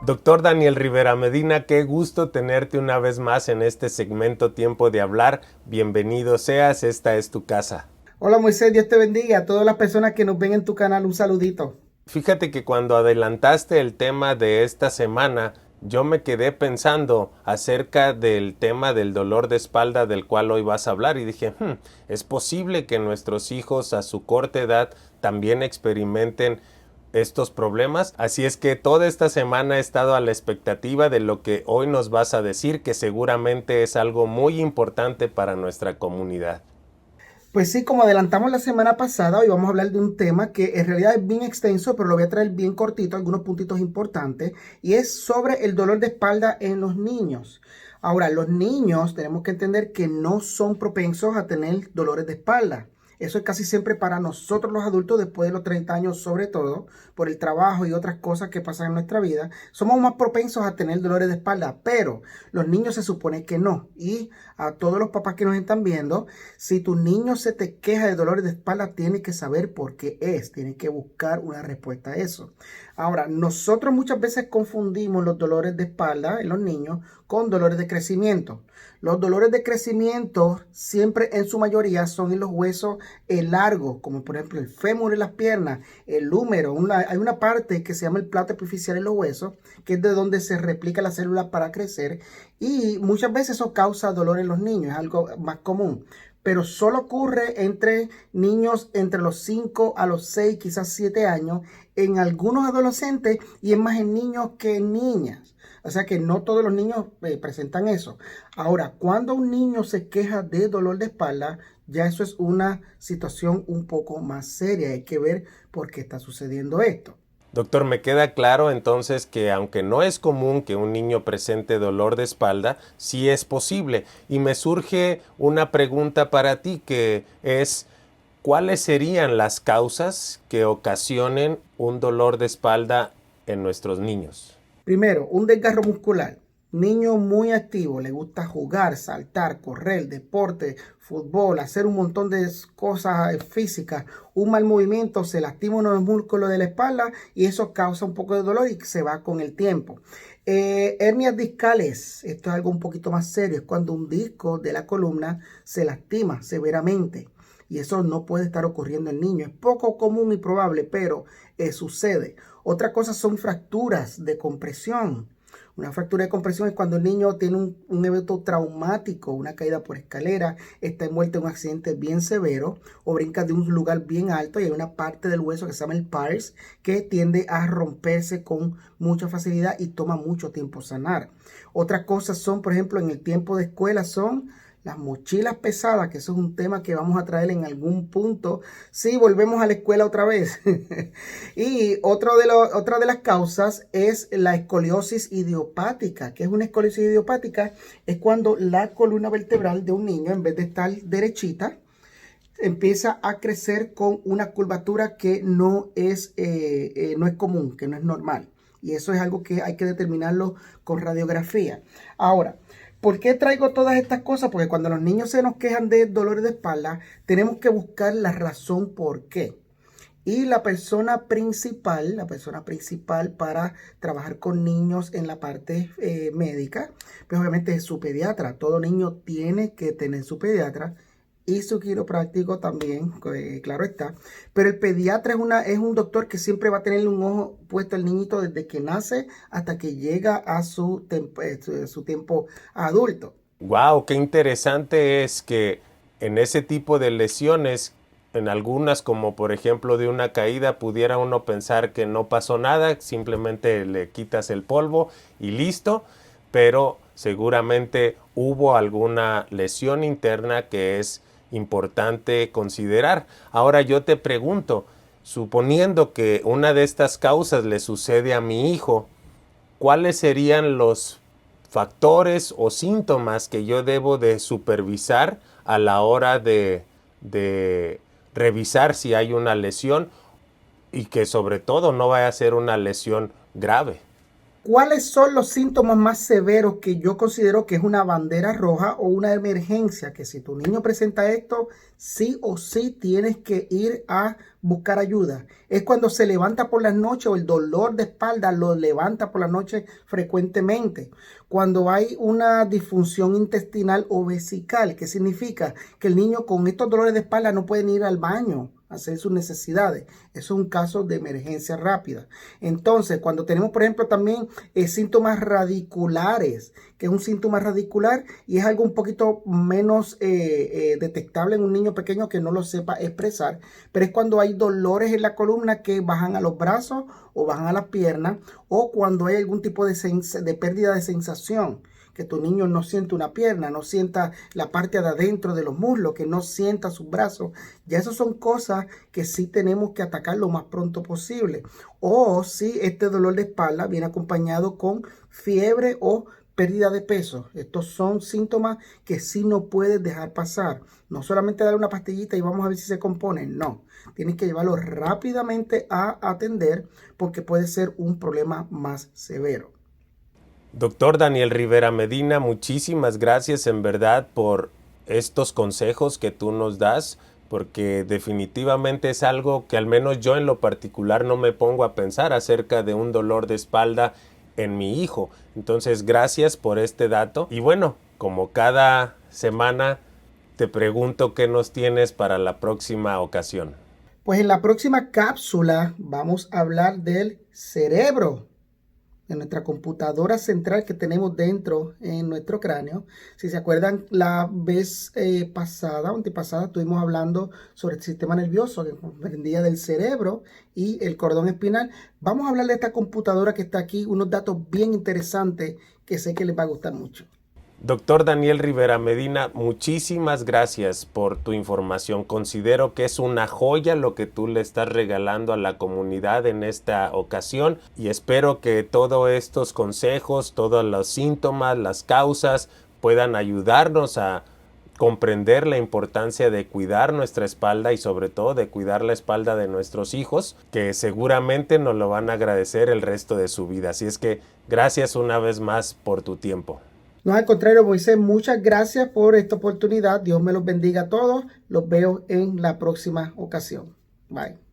Doctor Daniel Rivera Medina, qué gusto tenerte una vez más en este segmento Tiempo de Hablar. Bienvenido seas, esta es tu casa. Hola Moisés, Dios te bendiga. A todas las personas que nos ven en tu canal, un saludito. Fíjate que cuando adelantaste el tema de esta semana, yo me quedé pensando acerca del tema del dolor de espalda del cual hoy vas a hablar y dije, ¿es posible que nuestros hijos a su corta edad también experimenten estos problemas? Así es que toda esta semana he estado a la expectativa de lo que hoy nos vas a decir, que seguramente es algo muy importante para nuestra comunidad. Pues sí, como adelantamos la semana pasada, hoy vamos a hablar de un tema que en realidad es bien extenso, pero lo voy a traer bien cortito, algunos puntitos importantes, y es sobre el dolor de espalda en los niños. Ahora, los niños tenemos que entender que no son propensos a tener dolores de espalda. Eso es casi siempre para nosotros los adultos después de los 30 años, sobre todo por el trabajo y otras cosas que pasan en nuestra vida. Somos más propensos a tener dolores de espalda, pero los niños se supone que no. Y a todos los papás que nos están viendo, si tu niño se te queja de dolores de espalda, tienes que saber por qué es. Tienes que buscar una respuesta a eso. Ahora, nosotros muchas veces confundimos los dolores de espalda en los niños con dolores de crecimiento. Los dolores de crecimiento siempre en su mayoría son en los huesos largos, como por ejemplo el fémur en las piernas, el húmero. Hay una parte que se llama el plato epifisial en los huesos, que es de donde se replica la célula para crecer. Y muchas veces eso causa dolor en los niños, es algo más común. Pero solo ocurre entre niños entre los 5 a los 6, quizás 7 años, en algunos adolescentes y es más en niños que en niñas. O sea que no todos los niños presentan eso. Ahora, cuando un niño se queja de dolor de espalda, ya eso es una situación un poco más seria. Hay que ver por qué está sucediendo esto. Doctor, me queda claro entonces que aunque no es común que un niño presente dolor de espalda, sí es posible. Y me surge una pregunta para ti que es, ¿cuáles serían las causas que ocasionen un dolor de espalda en nuestros niños? Primero, un desgarro muscular. Niño muy activo, le gusta jugar, saltar, correr, deporte, fútbol, hacer un montón de cosas físicas. Un mal movimiento se lastima uno de los músculos de la espalda y eso causa un poco de dolor y se va con el tiempo. Hernias discales, esto es algo un poquito más serio, es cuando un disco de la columna se lastima severamente. Y eso no puede estar ocurriendo en niños. Es poco común y probable, pero sucede. Otra cosa son fracturas de compresión. Una fractura de compresión es cuando el niño tiene un evento traumático, una caída por escalera, está envuelto en un accidente bien severo o brinca de un lugar bien alto y hay una parte del hueso que se llama el pars que tiende a romperse con mucha facilidad y toma mucho tiempo sanar. Otras cosas son, por ejemplo, en el tiempo de escuela son las mochilas pesadas, que eso es un tema que vamos a traer en algún punto. Sí, volvemos a la escuela otra vez. Y otra de las causas es la escoliosis idiopática. ¿Qué es una escoliosis idiopática? Es cuando la columna vertebral de un niño, en vez de estar derechita, empieza a crecer con una curvatura que no es común, que no es normal. Y eso es algo que hay que determinarlo con radiografía. Ahora, ¿por qué traigo todas estas cosas? Porque cuando los niños se nos quejan de dolores de espalda, tenemos que buscar la razón por qué. Y la persona principal para trabajar con niños en la parte médica, pues obviamente es su pediatra. Todo niño tiene que tener su pediatra y su quiropráctico también, claro está. Pero el pediatra es un doctor que siempre va a tener un ojo puesto al niñito desde que nace hasta que llega a su tiempo adulto. Wow, qué interesante es que en ese tipo de lesiones, en algunas como por ejemplo de una caída, pudiera uno pensar que no pasó nada, simplemente le quitas el polvo y listo, pero seguramente hubo alguna lesión interna que es importante considerar. Ahora yo te pregunto, suponiendo que una de estas causas le sucede a mi hijo, ¿cuáles serían los factores o síntomas que yo debo de supervisar a la hora de revisar si hay una lesión y que sobre todo no vaya a ser una lesión grave? ¿Cuáles son los síntomas más severos que yo considero que es una bandera roja o una emergencia? Que si tu niño presenta esto, sí o sí tienes que ir a buscar ayuda. Es cuando se levanta por las noches o el dolor de espalda lo levanta por la noche frecuentemente. Cuando hay una disfunción intestinal o vesical, que significa que el niño con estos dolores de espalda no puede ir al baño hacer sus necesidades. Eso es un caso de emergencia rápida. Entonces, cuando tenemos, por ejemplo, también síntomas radiculares, que es un síntoma radicular y es algo un poquito menos detectable en un niño pequeño que no lo sepa expresar, pero es cuando hay dolores en la columna que bajan a los brazos o bajan a las piernas, o cuando hay algún tipo de pérdida de sensación, que tu niño no siente una pierna, no sienta la parte de adentro de los muslos, que no sienta sus brazos. Ya esas son cosas que sí tenemos que atacar lo más pronto posible. O si este dolor de espalda viene acompañado con fiebre o pérdida de peso. Estos son síntomas que sí no puedes dejar pasar. No solamente dar una pastillita y vamos a ver si se compone. No, tienes que llevarlo rápidamente a atender porque puede ser un problema más severo. Doctor Daniel Rivera Medina, muchísimas gracias en verdad por estos consejos que tú nos das, porque definitivamente es algo que al menos yo en lo particular no me pongo a pensar acerca de un dolor de espalda en mi hijo. Entonces, gracias por este dato. Y bueno, como cada semana, te pregunto qué nos tienes para la próxima ocasión. Pues en la próxima cápsula vamos a hablar del cerebro, de nuestra computadora central que tenemos dentro en nuestro cráneo. Si se acuerdan, la vez pasada o antepasada estuvimos hablando sobre el sistema nervioso que comprendía del cerebro y el cordón espinal. Vamos a hablar de esta computadora que está aquí, unos datos bien interesantes que sé que les va a gustar mucho. Doctor Daniel Rivera Medina, muchísimas gracias por tu información. Considero que es una joya lo que tú le estás regalando a la comunidad en esta ocasión y espero que todos estos consejos, todos los síntomas, las causas puedan ayudarnos a comprender la importancia de cuidar nuestra espalda y sobre todo de cuidar la espalda de nuestros hijos, que seguramente nos lo van a agradecer el resto de su vida. Así es que gracias una vez más por tu tiempo. No, al contrario, Moisés, muchas gracias por esta oportunidad. Dios me los bendiga a todos. Los veo en la próxima ocasión. Bye.